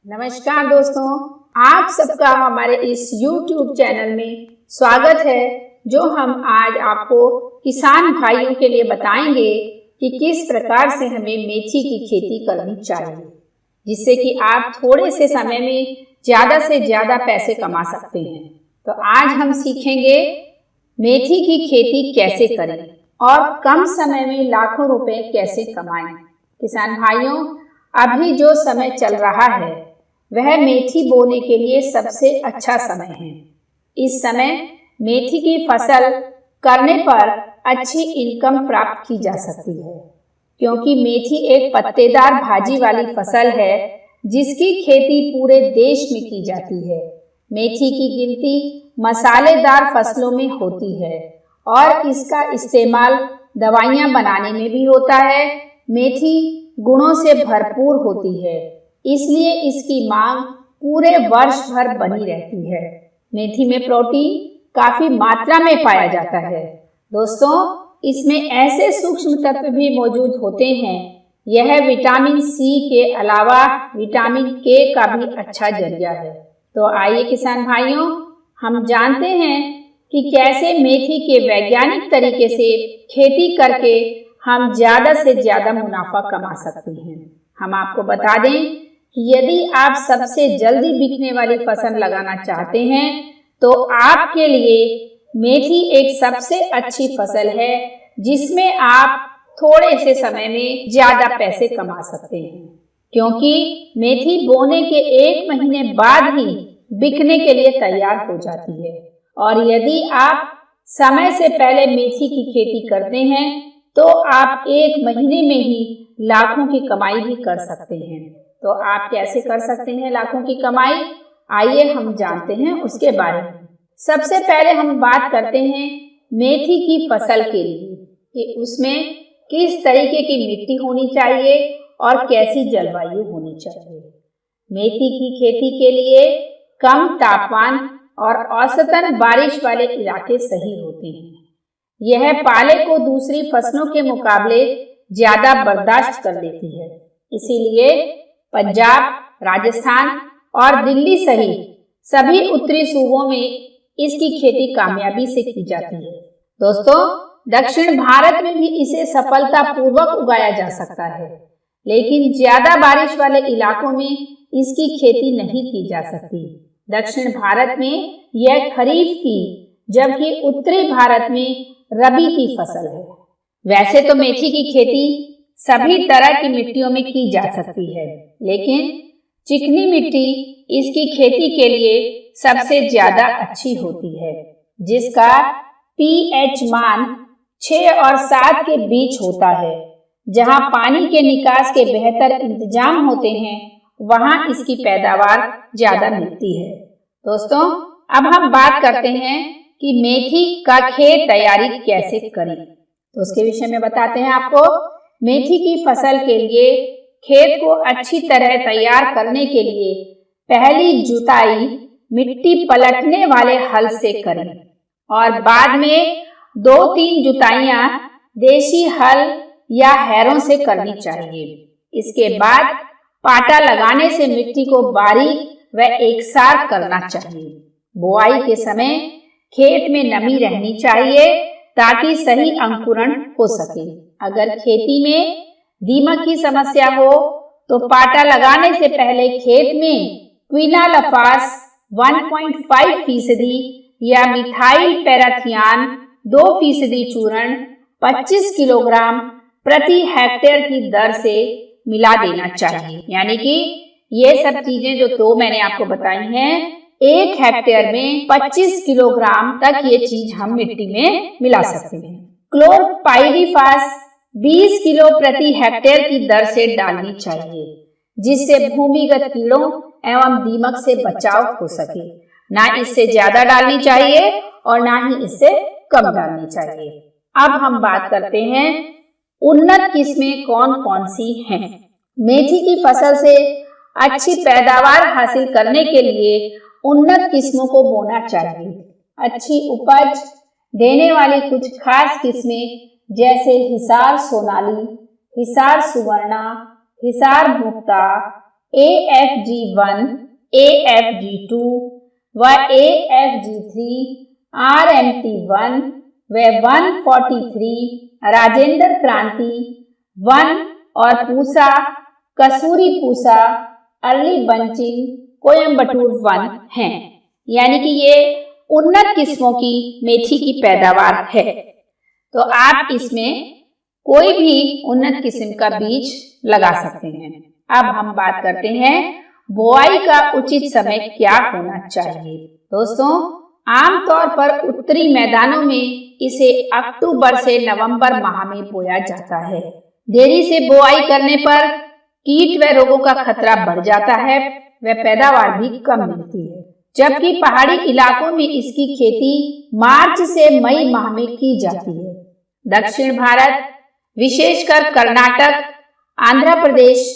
नमस्कार दोस्तों, आप सबका हमारे इस YouTube चैनल में स्वागत है। जो हम आज आपको किसान भाइयों के लिए बताएंगे कि किस प्रकार से हमें मेथी की खेती करनी चाहिए, जिससे कि आप थोड़े से समय में ज़्यादा से ज़्यादा पैसे कमा सकते हैं। तो आज हम सीखेंगे मेथी की खेती कैसे करें और कम समय में लाखों रुपए कैसे कमाएं। किसान भाइयों, अभी जो समय चल रहा है वह मेथी बोने के लिए सबसे अच्छा समय है। इस समय मेथी की फसल करने पर अच्छी इनकम प्राप्त की जा सकती है, क्योंकि मेथी एक पत्तेदार भाजी वाली फसल है जिसकी खेती पूरे देश में की जाती है। मेथी की गिनती मसालेदार फसलों में होती है और इसका इस्तेमाल दवाइयाँ बनाने में भी होता है। मेथी गुणों से भरपूर होती है, इसलिए इसकी मांग पूरे वर्ष भर बनी रहती है। मेथी में प्रोटीन काफी मात्रा में पाया जाता है। दोस्तों, इसमें ऐसे सूक्ष्म तत्व भी मौजूद होते हैं। यह विटामिन सी के अलावा विटामिन के का भी अच्छा जरिया है। तो आइए किसान भाइयों, हम जानते हैं कि कैसे मेथी के वैज्ञानिक तरीके से खेती करके हम ज्यादा से ज्यादा मुनाफा कमा सकते हैं। हम आपको बता दें कि यदि आप सबसे जल्दी बिकने वाली फसल लगाना चाहते हैं तो आपके लिए मेथी एक सबसे अच्छी फसल है, जिसमें आप थोड़े से समय में ज्यादा पैसे कमा सकते हैं, क्योंकि मेथी बोने के 1 महीने बाद ही बिकने के लिए तैयार हो जाती है। और यदि आप समय से पहले मेथी की खेती करते हैं तो आप 1 महीने में ही लाखों की कमाई भी कर सकते हैं। तो आप कैसे कर सकते हैं लाखों की कमाई, आइए हम जानते हैं उसके बारे में। सबसे पहले हम बात करते हैं मेथी की फसल के लिए कि उसमें किस तरीके की मिट्टी होनी चाहिए और कैसी जलवायु होनी चाहिए। मेथी की खेती के लिए कम तापमान और औसतन बारिश वाले इलाके सही होते हैं। यह पाले को दूसरी फसलों के मुकाबले ज्यादा बर्दाश्त कर लेती है, इसीलिए पंजाब, राजस्थान और दिल्ली सहित सभी उत्तरी सूबों में इसकी खेती कामयाबी से की जाती है। दोस्तों, दक्षिण भारत में भी इसे सफलतापूर्वक उगाया जा सकता है, लेकिन ज्यादा बारिश वाले इलाकों में इसकी खेती नहीं की जा सकती। दक्षिण भारत में यह खरीफ की, जबकि उत्तरी भारत में रबी की फसल है। वैसे तो मेथी की खेती सभी तरह की मिट्टियों में की जा सकती है, लेकिन चिकनी मिट्टी इसकी खेती के लिए सबसे ज्यादा अच्छी होती है, जिसका pH मान 6 और 7 के बीच होता है। जहां पानी के निकास के बेहतर इंतजाम होते हैं, वहां इसकी पैदावार ज्यादा मिलती है। दोस्तों, अब हम बात करते हैं कि मेथी का खेत तैयारी कैसे करें, तो उसके विषय में बताते हैं आपको। मेथी की फसल के लिए खेत को अच्छी तरह तैयार करने के लिए पहली जुताई मिट्टी पलटने वाले हल से करें और बाद में 2-3 जुताइयां देशी हल या हैरों से करनी चाहिए। इसके बाद पाटा लगाने से मिट्टी को बारीक व एकसार करना चाहिए। बुआई के समय खेत में नमी रहनी चाहिए ताकि सही अंकुरण हो सके। अगर खेती में दीमक की समस्या हो तो पाटा लगाने से पहले खेत में क्विनालफास 1.5% या मिथाइल पैराथियान 2% चूर्ण 25 किलोग्राम प्रति हेक्टेयर की दर से मिला देना चाहिए। यानी कि ये सब चीजें जो तो मैंने आपको बताई हैं, 1 हेक्टेयर में 25 किलोग्राम तक ये चीज हम मिट्टी में मिला सकते हैं। क्लोरपाइरिफास 20 किलो प्रति हेक्टेयर की दर से डालनी चाहिए, जिससे भूमिगत कीड़ों एवं दीमक से बचाव हो सके। ना इससे ज्यादा डालनी चाहिए और ना ही इससे कम डालनी चाहिए। अब हम बात करते हैं उन्नत किस्में कौन कौन सी हैं। मेथी की फसल से अच्छी पैदावार हासिल करने के लिए उन्नत किस्मों को बोना चाहिए। अच्छी उपज देने वाली कुछ खास किस्में जैसे हिसार सोनाली, हिसार सुवर्णा, हिसार मुक्ता, AFG1, AFG2 व AFG3, RMT1 व 143, राजेंद्र क्रांति 1 और पूसा, कसूरी पूसा, अर्ली बंचिंग, कोयम्बटूर 1 हैं। यानी कि ये उन्नत किस्मों की मेथी की पैदावार है। तो आप इसमें कोई भी उन्नत किस्म का बीज लगा सकते हैं। अब हम बात करते हैं बुआई का उचित समय क्या होना चाहिए। दोस्तों, आमतौर पर उत्तरी मैदानों में इसे अक्टूबर से नवंबर माह में बोया जाता है। देरी से बुआई करने पर कीट व रोगों का खतरा बढ़ जाता है व पैदावार भी कम मिलती है। जबकि पहाड़ी इलाकों में इसकी खेती मार्च से मई माह में की जाती है। दक्षिण भारत, विशेषकर कर्नाटक, आंध्र प्रदेश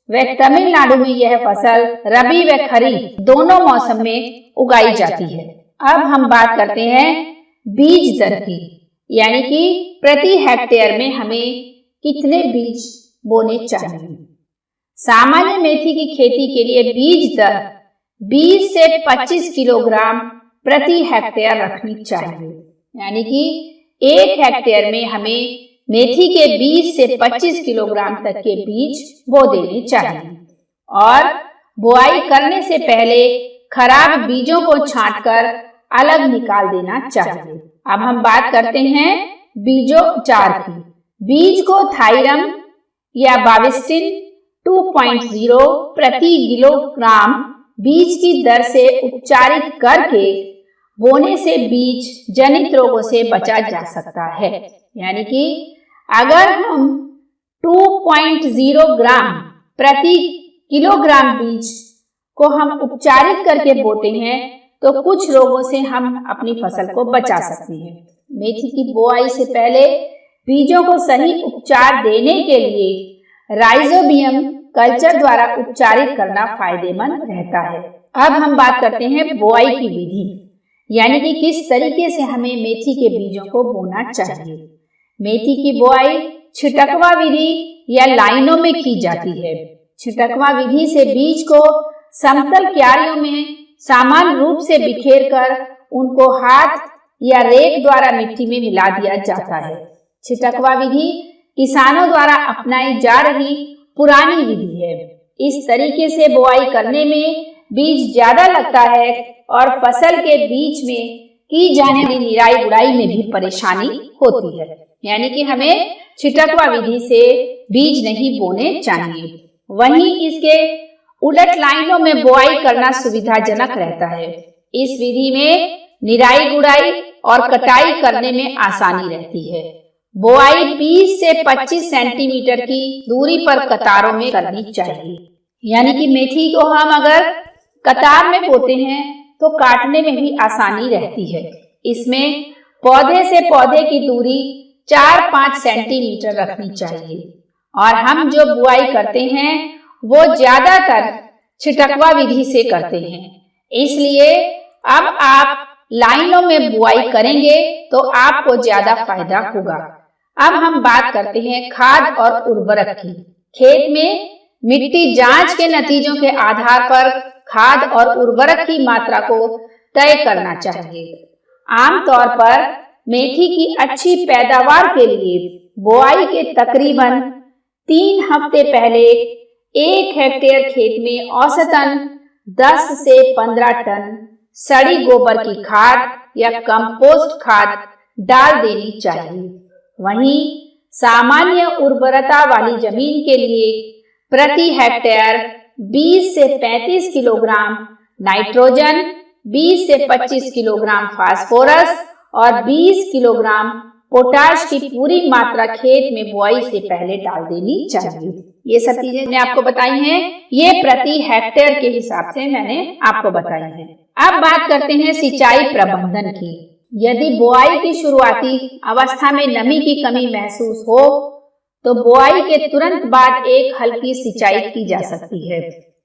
व तमिलनाडु में यह फसल रबी व खरीफ दोनों मौसम में उगाई जाती है। अब हम बात करते हैं बीज दर की, यानी कि प्रति हेक्टेयर में हमें कितने बीज बोने चाहिए। सामान्य मेथी की खेती के लिए बीज दर 20 से 25 किलोग्राम प्रति हेक्टेयर रखनी चाहिए। यानी कि 1 हेक्टेयर में हमें मेथी के 20 से 25 किलोग्राम तक के बीज बो देने चाहिए। और बुआई करने से पहले खराब बीजों को छांटकर अलग निकाल देना चाहिए। अब हम बात करते हैं बीजोपचार की। बीज को थायरम या बाविस्टिन 2.0 प्रति किलोग्राम बीज की दर से उपचारित करके बोने से बीज जनित रोगों से बचा जा सकता है। यानी कि अगर हम 2.0 ग्राम प्रति किलोग्राम बीज को हम उपचारित करके बोते हैं तो कुछ रोगों से हम अपनी फसल को बचा सकते हैं। मेथी की बुआई से पहले बीजों को सही उपचार देने के लिए राइजोबियम कल्चर द्वारा उपचारित करना फायदेमंद रहता है। अब हम बात करते हैं बुआई की विधि, यानी कि किस तरीके से हमें मेथी के बीजों को बोना चाहिए। मेथी की बुआई छिटकवा विधि या लाइनों में की जाती है। छिटकवा विधि से बीज को समतल क्यारियों में समान रूप से बिखेर कर उनको हाथ या रेक द्वारा मिट्टी में मिला दिया जाता है। छिटकवा विधि किसानों द्वारा अपनाई जा रही पुरानी विधि है। इस तरीके से बुआई करने में बीज ज्यादा लगता है और फसल के बीच में की जाने वाली निराई गुड़ाई में भी परेशानी होती है। यानी कि हमें छिटकवा विधि से बीज नहीं बोने चाहिए। वहीं इसके उलट लाइनों में बुआई करना सुविधाजनक रहता है। इस विधि में निराई गुड़ाई और कटाई करने में आसानी रहती है। बुआई 20 से 25 सेंटीमीटर की दूरी पर कतारों में करनी चाहिए। यानी कि मेथी को हम अगर कतार में बोते हैं तो काटने में भी आसानी रहती है। इसमें पौधे से पौधे की दूरी 4-5 सेंटीमीटर रखनी चाहिए। और हम जो बुआई करते हैं वो ज्यादातर छिटकवा विधि से करते हैं, इसलिए अब आप लाइनों में बुआई करेंगे तो आपको ज्यादा फायदा होगा। अब हम बात करते हैं खाद और उर्वरक की। खेत में मिट्टी जांच के नतीजों के आधार पर खाद और उर्वरक की मात्रा को तय करना चाहिए। आमतौर पर मेथी की अच्छी पैदावार के लिए बुआई के तकरीबन 3 हफ्ते पहले 1 हेक्टेयर खेत में औसतन 10 से 15 टन सड़ी गोबर की खाद या कंपोस्ट खाद डाल देनी चाहिए। वहीं सामान्य उर्वरता वाली जमीन के लिए प्रति हेक्टेयर 20 से 35 किलोग्राम नाइट्रोजन, 20 से 25 किलोग्राम फास्फोरस और 20 किलोग्राम पोटाश की पूरी मात्रा खेत में बुआई से पहले डाल देनी चाहिए। ये सब चीजें मैंने आपको बताई हैं, ये प्रति हेक्टेयर के हिसाब से मैंने आपको बताई हैं। अब बात करते हैं सिंचाई प्रबंधन की। यदि बुआई की शुरुआती अवस्था में नमी की कमी महसूस हो तो बुआई के तुरंत बाद एक हल्की सिंचाई की जा सकती है,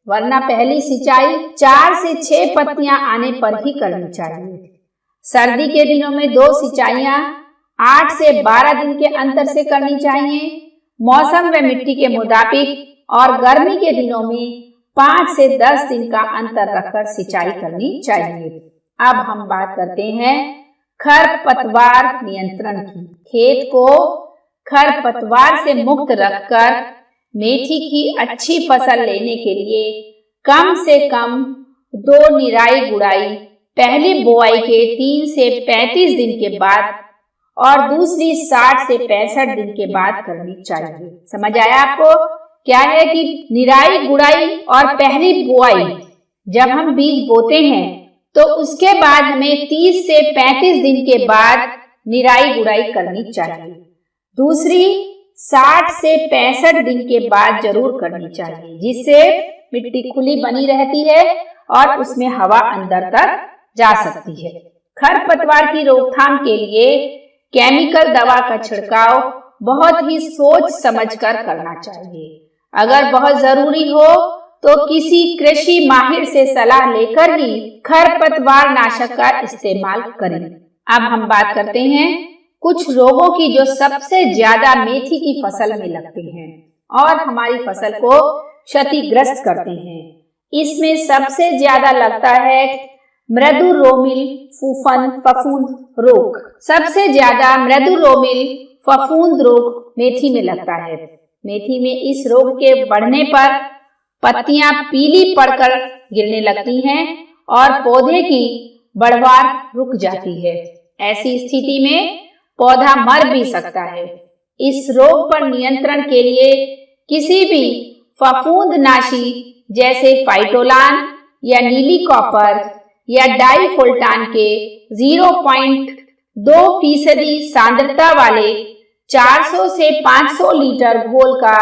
वरना पहली सिंचाई 4 से 6 पत्तियां आने पर ही करनी चाहिए। सर्दी के दिनों में 2 सिंचाइयां 8 से 12 दिन के अंतर से करनी चाहिए। मौसम व मिट्टी के मुताबिक और गर्मी के दिनों में 5 से 10 दिन का अंतर रखकर सिंचाई करनी चाहिए। अब हम बात करते हैं खरपतवार नियंत्रण की। खेत को खरपतवार से मुक्त रखकर मेथी की अच्छी फसल लेने के लिए कम से कम 2 निराई गुड़ाई पहली बुआई के 3 से 35 दिन के बाद और दूसरी 60 से 65 दिन के बाद करनी चाहिए। समझ आया आपको? क्या है कि निराई गुड़ाई और पहली बुआई जब हम बीज बोते हैं तो उसके बाद हमें 30 से 35 दिन के बाद निराई गुड़ाई करनी चाहिए। दूसरी 60 से 65 दिन के बाद जरूर करनी चाहिए, जिससे मिट्टी खुली बनी रहती है और उसमें हवा अंदर तक जा सकती है। खरपतवार की रोकथाम के लिए केमिकल दवा का छिड़काव बहुत ही सोच समझकर करना चाहिए। अगर बहुत जरूरी हो तो किसी कृषि माहिर से सलाह लेकर ही खरपतवार नाशक का इस्तेमाल करें। अब हम बात करते हैं कुछ रोगों की जो सबसे ज्यादा मेथी की फसल में लगते हैं और हमारी फसल को क्षतिग्रस्त करते हैं। इसमें सबसे ज्यादा लगता है मृदु रोमिल फफूंद रोग। सबसे ज्यादा मृदु रोमिल फफूंद रोग मेथी में लगता है। मेथी में इस रोग के बढ़ने पर पत्तियां पीली पड़कर गिरने लगती हैं और पौधे की बढ़वार रुक जाती है। ऐसी स्थिति में पौधा मर भी सकता है। इस रोग पर नियंत्रण के लिए किसी भी फफूंदनाशी जैसे फाइटोलान या नीली कॉपर या डाइफोल्टान के 0.2% सांद्रता वाले 400 से 500 लीटर घोल का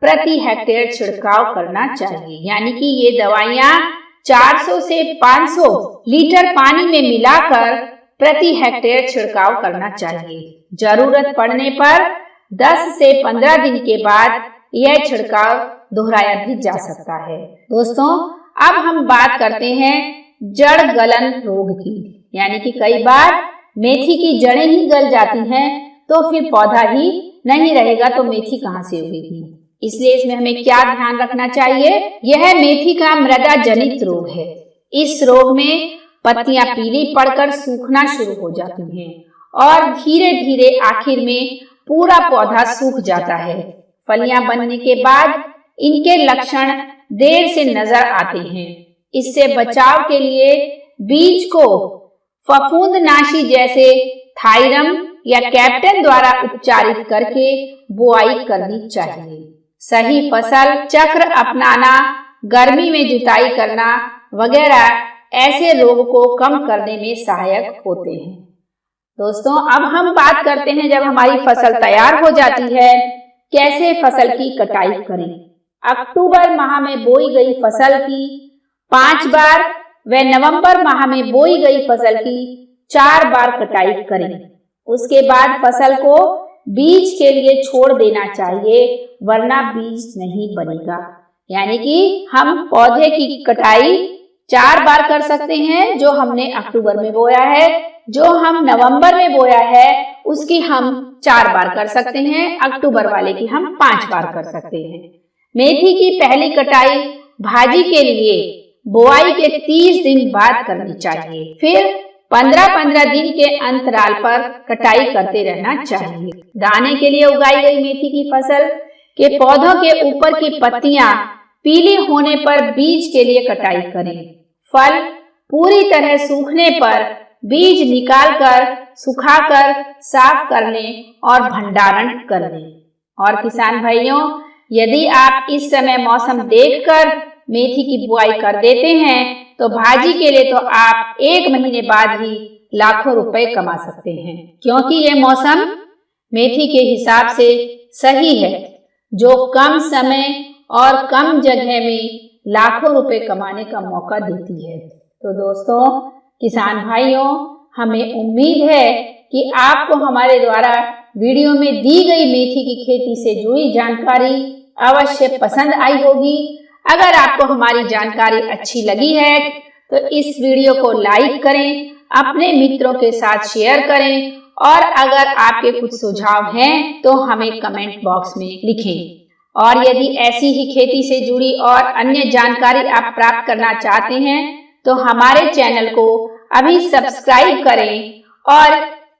प्रति हेक्टेयर छिड़काव करना चाहिए। यानी कि ये दवाइयाँ 400 से 500 लीटर पानी में मिलाकर प्रति हेक्टेयर छिड़काव करना चाहिए। जरूरत पड़ने पर 10 से 15 दिन के बाद यह छिड़काव दोहराया भी जा सकता है। दोस्तों, अब हम बात करते हैं जड़ गलन रोग की। यानी कि कई बार मेथी की जड़ें ही गल जाती हैं तो फिर पौधा ही नहीं रहेगा तो मेथी कहाँ से उगेगी। इसलिए इसमें हमें क्या ध्यान रखना चाहिए? यह मेथी का मृदा जनित रोग है। इस रोग में पत्तियां पीली पड़कर सूखना शुरू हो जाती हैं और धीरे धीरे आखिर में पूरा पौधा सूख जाता है। फलियां बनने के बाद इनके लक्षण देर से नजर आते हैं। इससे बचाव के लिए बीज को फफूंदनाशी जैसे थायरम या कैप्टन द्वारा उपचारित करके बुआई करनी चाहिए। सही फसल चक्र अपनाना, गर्मी में जुताई करना वगैरह ऐसे रोग को कम करने में सहायक होते हैं। दोस्तों, अब हम बात करते हैं जब हमारी फसल तैयार हो जाती है कैसे फसल की कटाई करें। अक्टूबर माह में बोई गई फसल की 5 बार व नवंबर माह में बोई गई फसल की 4 बार कटाई करें। उसके बाद फसल को बीज के लिए छोड़ देना चाहिए, वरना बीज नहीं बनेगा। यानी कि हम पौधे की कटाई 4 बार कर सकते हैं, जो हमने अक्टूबर में बोया है। जो हम नवंबर में बोया है उसकी हम 4 बार कर सकते हैं, अक्टूबर वाले की हम 5 बार कर सकते हैं। मेथी की पहली कटाई भाजी के लिए बुआई के 30 दिन बाद करनी चाहिए। फिर 15-15 दिन के अंतराल पर कटाई करते रहना चाहिए। दाने के लिए उगाई गई मेथी की फसल के पौधों के ऊपर की पत्तियां पीली होने पर बीज के लिए कटाई करें। फल पूरी तरह सूखने पर बीज निकालकर सुखाकर साफ कर लें और भंडारण कर लें। और किसान भाइयों, यदि आप इस समय मौसम देखकर मेथी की बुआई कर देते हैं तो भाजी के लिए तो आप 1 महीने बाद ही लाखों रुपए कमा सकते हैं, क्योंकि ये मौसम मेथी के हिसाब से सही है, जो कम समय और कम जगह में लाखों रुपए कमाने का मौका देती है। तो दोस्तों, किसान भाइयों, हमें उम्मीद है कि आपको हमारे द्वारा वीडियो में दी गई मेथी की खेती से जुड़ी जानकारी अवश्य पसंद आई होगी। अगर आपको हमारी जानकारी अच्छी लगी है तो इस वीडियो को लाइक करें, अपने मित्रों के साथ शेयर करें और अगर आपके कुछ सुझाव हैं तो हमें कमेंट बॉक्स में लिखें। और यदि ऐसी ही खेती से जुड़ी और अन्य जानकारी आप प्राप्त करना चाहते हैं तो हमारे चैनल को अभी सब्सक्राइब करें और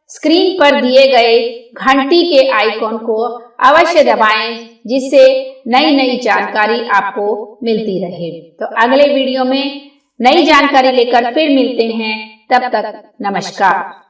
स्क्रीन पर दिए गए घंटी के आइकॉन को अवश्य दबाएं, जिससे नई नई जानकारी आपको मिलती रहे। तो अगले वीडियो में नई जानकारी लेकर फिर मिलते हैं। तब तक नमस्कार।